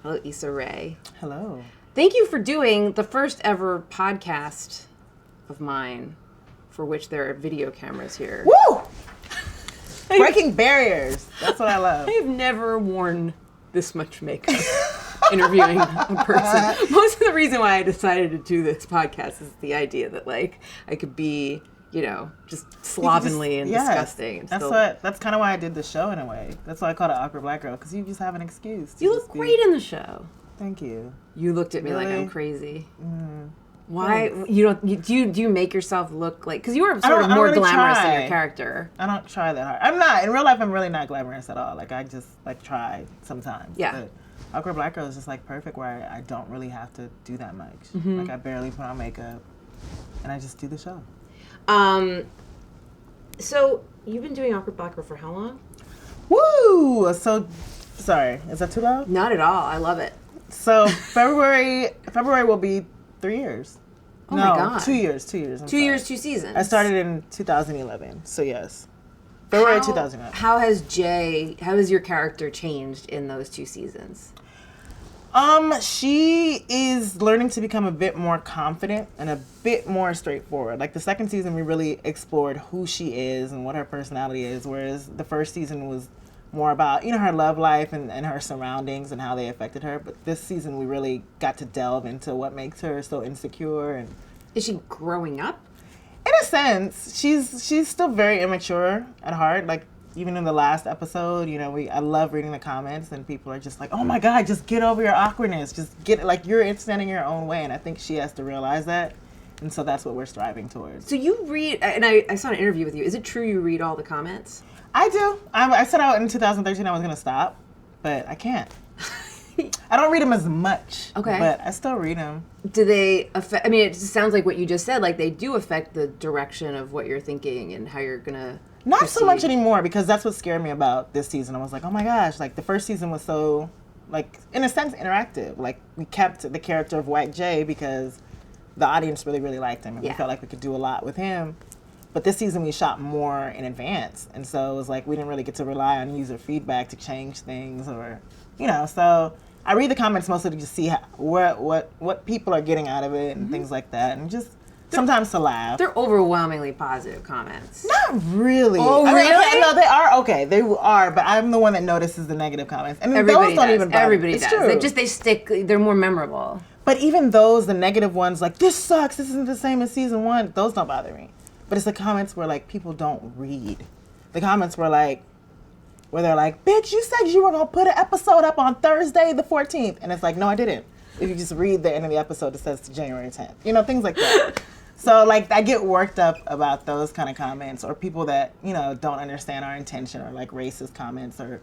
Hello, Issa Rae. Hello. Thank you for doing the first ever podcast of mine for which there are video cameras here. Woo! Breaking barriers. That's what I love. I have never worn this much makeup interviewing a person. Most of the reason why I decided to do this podcast is the idea that, like, I could be, you know, just slovenly and disgusting. And that's kind of why I did the show in a way. That's why I called it Awkward Black Girl, because you just have an excuse. You look great in the show. Thank you. You looked at me like I'm crazy. Why? Thanks. You don't? Do you make yourself look like? Because you were sort of more really glamorous try. than your character. I don't try that hard. I'm not. In real life, I'm really not glamorous at all. Like, I just, like, try sometimes. Yeah. But Awkward Black Girl is just, like, perfect where I don't really have to do that much. Mm-hmm. Like, I barely put on makeup, and I just do the show. So you've been doing Awkward Black Girl for how long? Woo! So, sorry, is that too loud? Not at all. I love it. So February will be 3 years. Oh my God. 2 years. 2 years. 2 years, 2 seasons. I started in 2011. So yes, February 2011. How has your character changed in those 2 seasons? She is learning to become a bit more confident and a bit more straightforward. Like the second season, we really explored who she is and what her personality is, whereas the first season was more about, you know, her love life and her surroundings and how they affected her. But this season, we really got to delve into what makes her so insecure. And is she growing up? in a sense, she's still very immature at heart. Like, even in the last episode, you know, I love reading the comments and people are just like, oh my God, just get over your awkwardness. Just get it. Like, you're standing your own way. And I think she has to realize that. And so that's what we're striving towards. So you read, and I saw an interview with you. Is it true you read all the comments? I do. I set out in 2013 I was going to stop, but I can't. I don't read them as much. Okay. But I still read them. Do they affect, I mean, it just sounds like what you just said, like they do affect the direction of what you're thinking and how you're going to Not proceed. so much anymore, because that's what scared me about this season. I was like, oh my gosh, like the first season was so, like, in a sense, interactive. Like, we kept the character of White Jay because the audience really, really liked him. And we felt like we could do a lot with him. But this season we shot more in advance. And so it was like we didn't really get to rely on user feedback to change things or, you know, so I read the comments mostly to just see what people are getting out of it and things like that. And just sometimes to laugh. They're overwhelmingly positive comments. Not really. Oh, really? Okay, no, they are. Okay, they are, but I'm the one that notices the negative comments. And Everybody those don't does. even bother. Everybody It's does. true. They're more memorable. But even those, the negative ones, like, this sucks, this isn't the same as season 1, those don't bother me. But it's the comments where, like, people don't read. The comments were like, where they're like, bitch, you said you were going to put an episode up on Thursday the 14th. And it's like, no, I didn't. If you just read the end of the episode, it says January 10th. You know, things like that. So, like, I get worked up about those kind of comments, or people that, you know, don't understand our intention, or, like, racist comments, or,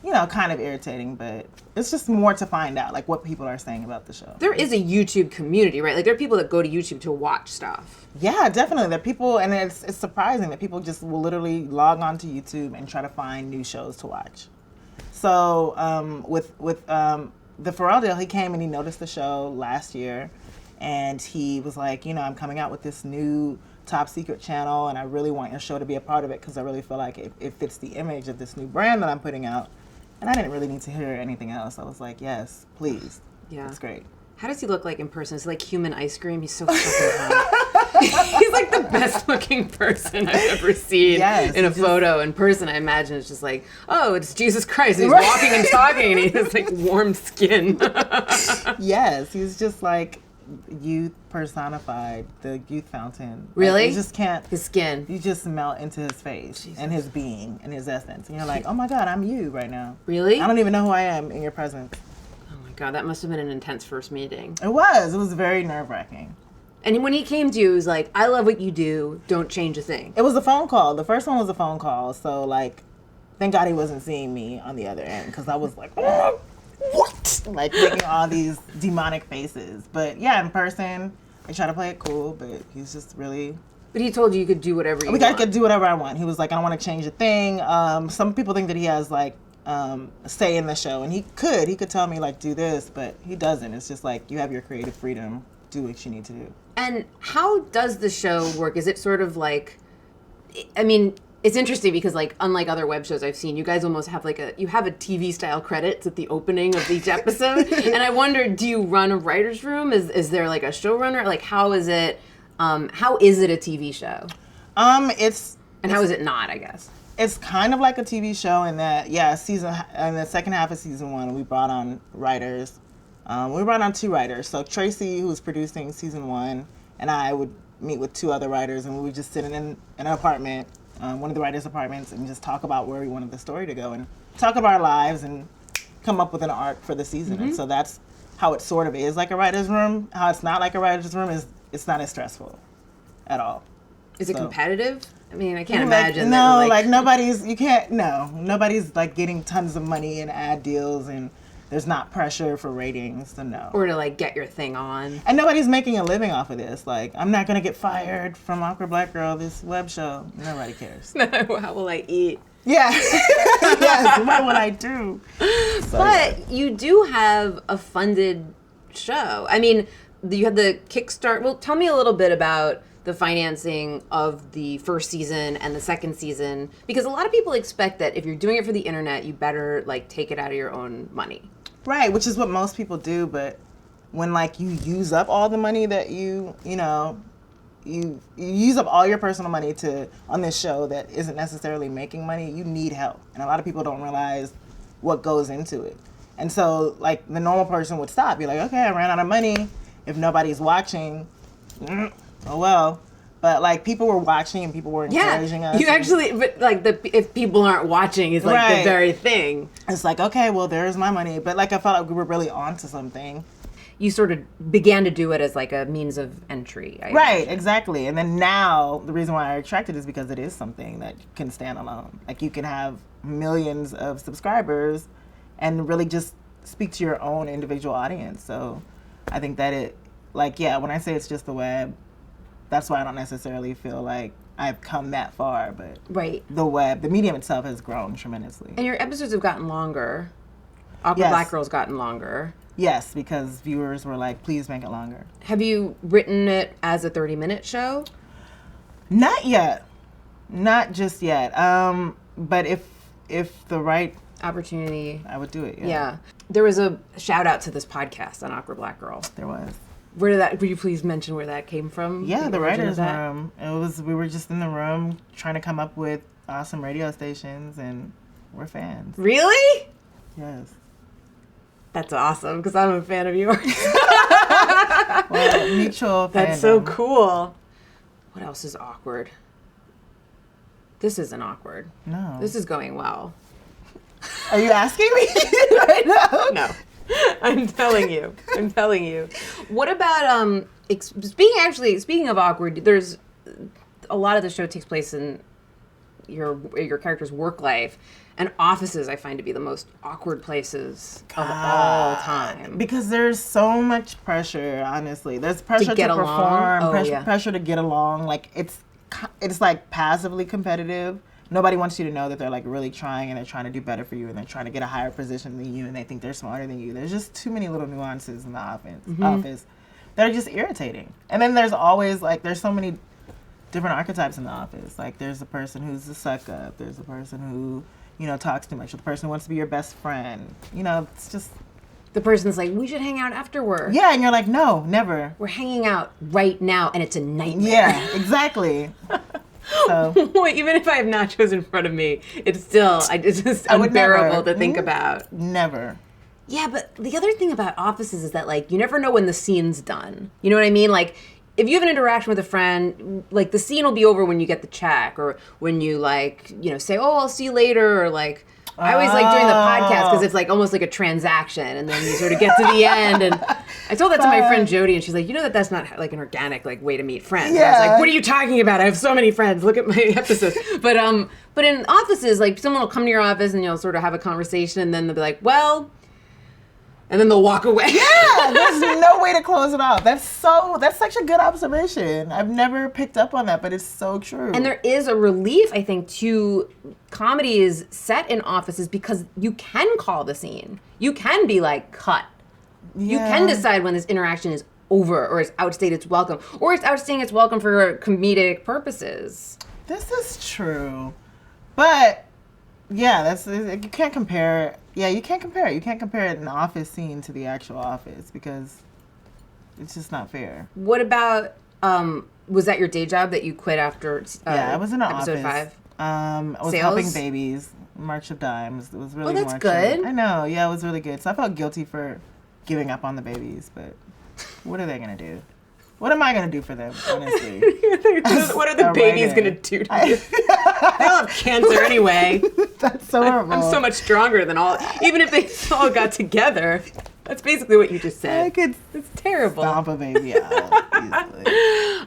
you know, kind of irritating, but it's just more to find out, like, what people are saying about the show. There is a YouTube community, right? Like, there are people that go to YouTube to watch stuff. Yeah, definitely. There are people, and it's surprising that people just will literally log on to YouTube and try to find new shows to watch. So, with the Pharrell deal, he came and he noticed the show last year, and he was like, you know, I'm coming out with this new top secret channel, and I really want your show to be a part of it because I really feel like it fits the image of this new brand that I'm putting out. And I didn't really need to hear anything else. I was like, yes, please. Yeah. It's great. How does he look like in person? Is he like human ice cream? He's so fucking hot. He's like the best looking person I've ever seen in a photo. In person, I imagine it's just like, oh, it's Jesus Christ. He's walking and talking, and he has like warm skin. Yes, he's just like youth personified, the youth fountain. Really? Like, you just can't. His skin. You just melt into his face and his being and his essence. And you're like, oh my God, I'm you right now. Really? I don't even know who I am in your presence. Oh my God, that must have been an intense first meeting. It was very nerve-wracking. And when he came to you, he was like, I love what you do. Don't change a thing. It was a phone call. The first one was a phone call. So, like, thank God he wasn't seeing me on the other end, because I was like, oh, what? Like, making all these demonic faces. But yeah, in person, I try to play it cool, but he's just really... But he told you could do whatever you want. I could do whatever I want. He was like, I don't want to change a thing. Some people think that he has, like, say in the show. And he could tell me, like, do this, but he doesn't. It's just like, you have your creative freedom. Do what you need to do. And how does the show work? Is it sort of like, I mean, It's interesting because, like, unlike other web shows I've seen, you guys almost have you have a TV style credits at the opening of each episode. And I wonder, do you run a writer's room? Is there like a showrunner? Like, how is it a TV show? How is it not, I guess? It's kind of like a TV show in that, in the second half of season 1, we brought on writers. We brought on 2 writers. So Tracy, who was producing season 1, and I would meet with 2 other writers, and we would just sit in an apartment, one of the writers' apartments, and just talk about where we wanted the story to go and talk about our lives and come up with an arc for the season. Mm-hmm. And so that's how it sort of is like a writer's room. How it's not like a writer's room is it's not as stressful at all. Is it competitive? I mean, I can't imagine. No, nobody's like getting tons of money in ad deals, and there's not pressure for ratings, so no. Or to like get your thing on. And nobody's making a living off of this. Like, I'm not gonna get fired from Awkward Black Girl, this web show. Nobody cares. How will I eat? Yeah. Yes, what would I do? So, but you do have a funded show. I mean, you had the Kickstart. Well, tell me a little bit about the financing of the first season and the second season, because a lot of people expect that if you're doing it for the internet, you better like take it out of your own money. Right, which is what most people do, but when like you use up all the money that you use up all your personal money on this show that isn't necessarily making money, you need help. And a lot of people don't realize what goes into it. And so like the normal person would stop, be like, okay, I ran out of money. If nobody's watching, oh well. But like people were watching and people were encouraging us. If people aren't watching is like the very thing. It's like, okay, well there's my money. But like I felt like we were really onto something. You sort of began to do it as like a means of entry. Right, exactly. And then now the reason why I retracted is because it is something that can stand alone. Like you can have millions of subscribers and really just speak to your own individual audience. So I think that when I say it's just the web, that's why I don't necessarily feel like I've come that far, but the web, the medium itself has grown tremendously. And your episodes have gotten longer. Awkward Black Girl's gotten longer. Yes, because viewers were like, please make it longer. Have you written it as a 30-minute show? Not yet. Not just yet. But if the right opportunity, I would do it, yeah. There was a shout out to this podcast on Awkward Black Girl. There was. Would you please mention where that came from? Yeah, the writers' room. We were just in the room trying to come up with awesome radio stations, and we're fans. Really? Yes. That's awesome, because I'm a fan of yours. Well, mutual fandom. That's so cool. What else is awkward? This isn't awkward. No. This is going well. Are you asking me right now? No. I'm telling you. What about speaking of awkward, there's a lot of the show takes place in your character's work life, and offices I find to be the most awkward places of all time. Because there's so much pressure, honestly. There's pressure to perform, pressure to get along. Like it's like passively competitive. Nobody wants you to know that they're like really trying and they're trying to do better for you and they're trying to get a higher position than you and they think they're smarter than you. There's just too many little nuances in the office that are just irritating. And then there's always there's so many different archetypes in the office. Like there's the person who's the suck up. There's the person who, talks too much. The person who wants to be your best friend. It's just... The person's like, we should hang out after work. Yeah, and you're like, no, never. We're hanging out right now and it's a nightmare. Yeah, exactly. So even if I have nachos in front of me, it's just unbearable to think about. Never. Yeah, but the other thing about offices is that you never know when the scene's done. You know what I mean? Like if you have an interaction with a friend, the scene will be over when you get the check or when you say, oh, I'll see you later, or I always like doing the podcast because it's almost like a transaction, and then you sort of get to the end. And I told that to my friend Jody, and she's like, that's not an organic way to meet friends. Yeah. I was like, what are you talking about? I have so many friends. Look at my episodes. But in offices, someone will come to your office and you'll sort of have a conversation, and then they'll be like, well, and then they'll walk away. Yeah, there's no way to close it off. That's such a good observation. I've never picked up on that, but it's so true. And there is a relief, I think, to comedies set in offices because you can call the scene. You can be cut. Yeah. You can decide when this interaction is over or it's outstayed its welcome or it's outstaying its welcome for comedic purposes. This is true. But yeah, you can't compare. Yeah, you can't compare it. You can't compare an office scene to the actual office because it's just not fair. What about was that your day job that you quit after? Yeah, I was in an episode office. 5. I was Sales? helping babies, March of Dimes. It was really. Oh, that's March good. I know. Yeah, it was really good. So I felt guilty for giving up on the babies, but what are they gonna do? What am I gonna do for them? Honestly, what are the babies gonna do to you? They'll have cancer anyway. That's so horrible. I'm so much stronger than all. Even if they all got together, that's basically what you just said. I could It's terrible. stomp a baby out easily.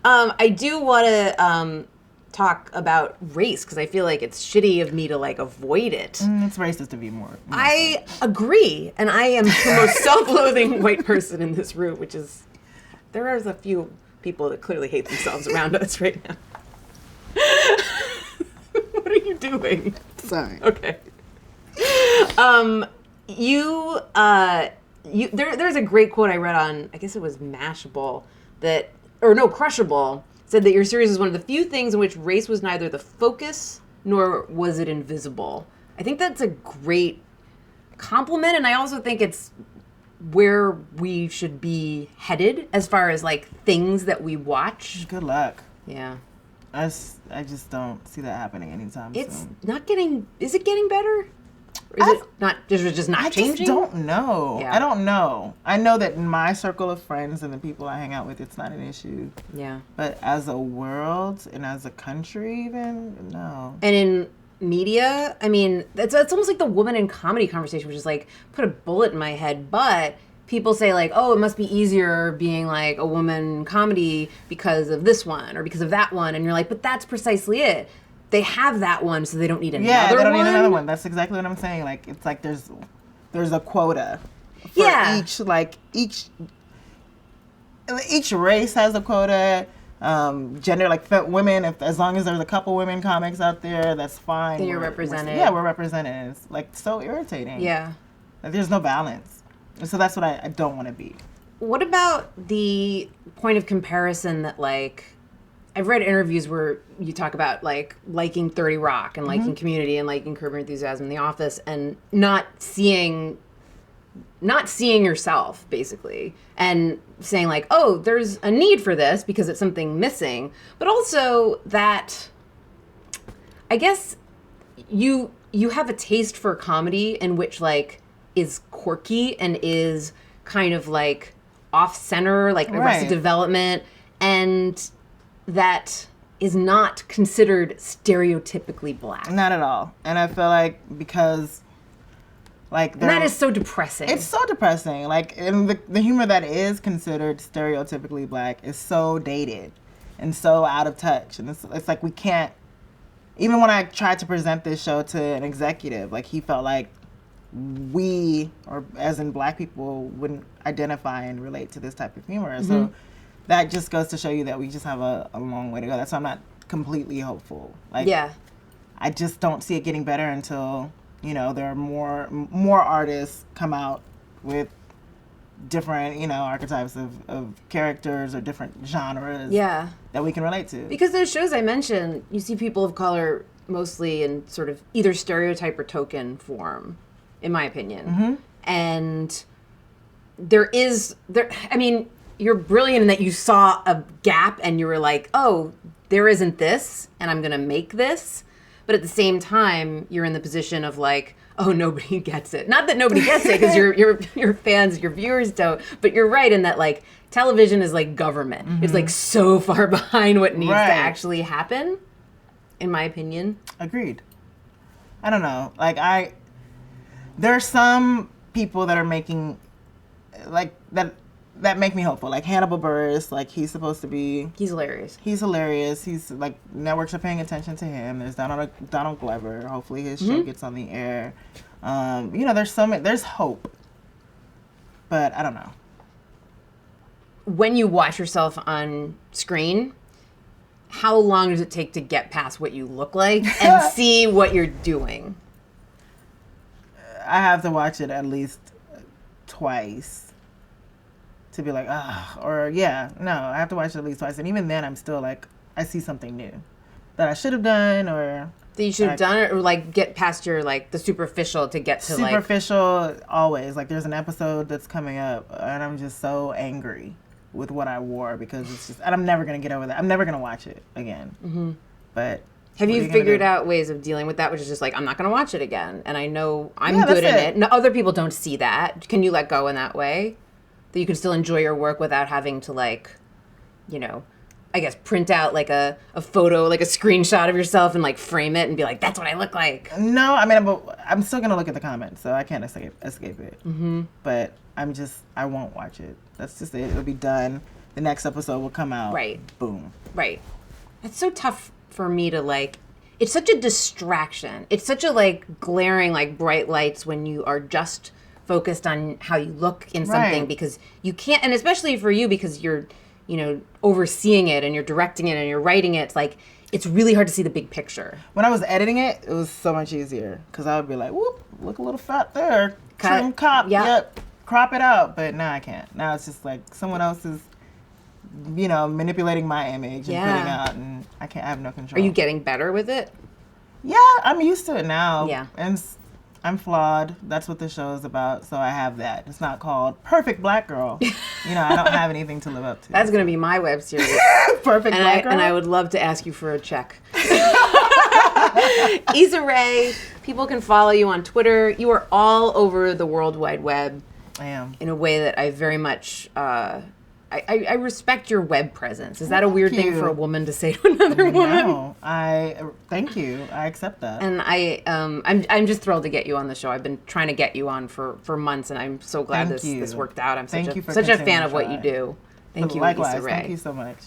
I do want to talk about race because I feel like it's shitty of me to like avoid it. It's racist to be more. I agree, and I am the most self-loathing white person in this room, which is there is a few people that clearly hate themselves around us right now. What are you doing? Sorry. Okay. There's a great quote I read on, I guess it was Mashable, Crushable, said that your series is one of the few things in which race was neither the focus nor was it invisible. I think that's a great compliment, and I also think it's where we should be headed as far as like things that we watch. Good luck. Yeah. I just don't see that happening anytime soon. It's not getting. Is it getting better? Or is it not? Just not changing? I just don't know. Yeah. I don't know. I know that in my circle of friends and the people I hang out with, it's not an issue. Yeah. But as a world and as a country, even no. And in media, I mean, it's almost like the woman in comedy conversation, which is like put a bullet in my head, but people say like, oh, it must be easier being like a woman in comedy because of this one or because of that one, and you're like, but that's precisely it. They have that one, so they don't need another one. Yeah, they don't need another one. That's exactly what I'm saying. Like it's like there's a quota for each race has a quota. Gender, like women, as long as there's a couple women comics out there, that's fine. Then you're represented. We're represented. It's like so irritating. Yeah. Like, there's no balance. And so that's what I don't want to be. What about the point of comparison that like, I've read interviews where you talk about like liking 30 Rock and liking Community and liking Curb Your Enthusiasm in The Office and not seeing yourself, basically, and saying like, oh, there's a need for this because it's something missing, but also that I guess you have a taste for comedy in which like is quirky and is kind of like off-center, like Arrested Development, and that is not considered stereotypically black. Not at all. And I feel like because like that is so depressing. It's so depressing. Like, and the humor that is considered stereotypically black is so dated and so out of touch. And it's like we can't. Even when I tried to present this show to an executive, like he felt like we, or as in black people, wouldn't identify and relate to this type of humor. So that just goes to show you that we just have a long way to go. That's why I'm not completely hopeful. Like, yeah, I just don't see it getting better until, you know, there are more artists come out with different, you know, archetypes of characters or different genres that we can relate to. Because those shows I mentioned, you see people of color mostly in sort of either stereotype or token form, in my opinion. And I mean, you're brilliant in that you saw a gap and you were like, oh, there isn't this, and I'm going to make this. But at the same time, you're in the position of like, oh, nobody gets it. Not that nobody gets it, because your fans, your viewers don't. But you're right in that like television is like government. It's like so far behind what needs to actually happen, in my opinion. Agreed. I don't know. Like there are some people that are making like that make me hopeful. Like Hannibal Buress, like he's supposed to be... He's hilarious. He's hilarious. He's like, networks are paying attention to him. There's Donald Glover. Hopefully his show gets on the air. You know, there's hope. But I don't know. When you watch yourself on screen, how long does it take to get past what you look like and see what you're doing? I have to watch it at least twice to be like, I have to watch it at least twice. And even then, I'm still like, I see something new that I should have done, or That you should have done it, or like get past your like the superficial to get to superficial always. Like there's an episode that's coming up, and I'm just so angry with what I wore because it's just, and I'm never gonna get over that. I'm never gonna watch it again. Mm-hmm. But have you figured out ways of dealing with that, which is just like I'm not gonna watch it again, and I know I'm good in it. No, other people don't see that. Can you let go in that way, that you can still enjoy your work without having to like, you know, I guess print out like a photo, like a screenshot of yourself and like frame it and be like, that's what I look like. No, I mean, I'm still going to look at the comments, so I can't escape it. Mm-hmm. But I won't watch it. That's just it. It'll be done. The next episode will come out. Right. Boom. Right. It's so tough for me to like, it's such a distraction. It's such a like glaring, like bright lights when you are just focused on how you look in something because you can't, and especially for you because you're, you know, overseeing it and you're directing it and you're writing it. It's like, it's really hard to see the big picture. When I was editing it, it was so much easier because I would be like, whoop, look a little fat there. Trim cop, yep, crop it out. But now I can't. Now it's just like someone else is, you know, manipulating my image and putting out, and I have no control. Are you getting better with it? Yeah, I'm used to it now. Yeah. And I'm flawed. That's what the show is about. So I have that. It's not called Perfect Black Girl. You know, I don't have anything to live up to. That's going to be my web series. Perfect Black Girl. And I would love to ask you for a check. Issa Rae, people can follow you on Twitter. You are all over the World Wide Web. I am. In a way that I very much... I respect your web presence. Is that a weird thing for a woman to say to another woman? No, thank you. I accept that. And I'm just thrilled to get you on the show. I've been trying to get you on for months, and I'm so glad this worked out. I'm such a fan of what you do. Thank you, Likewise. Issa Rae. Thank you so much.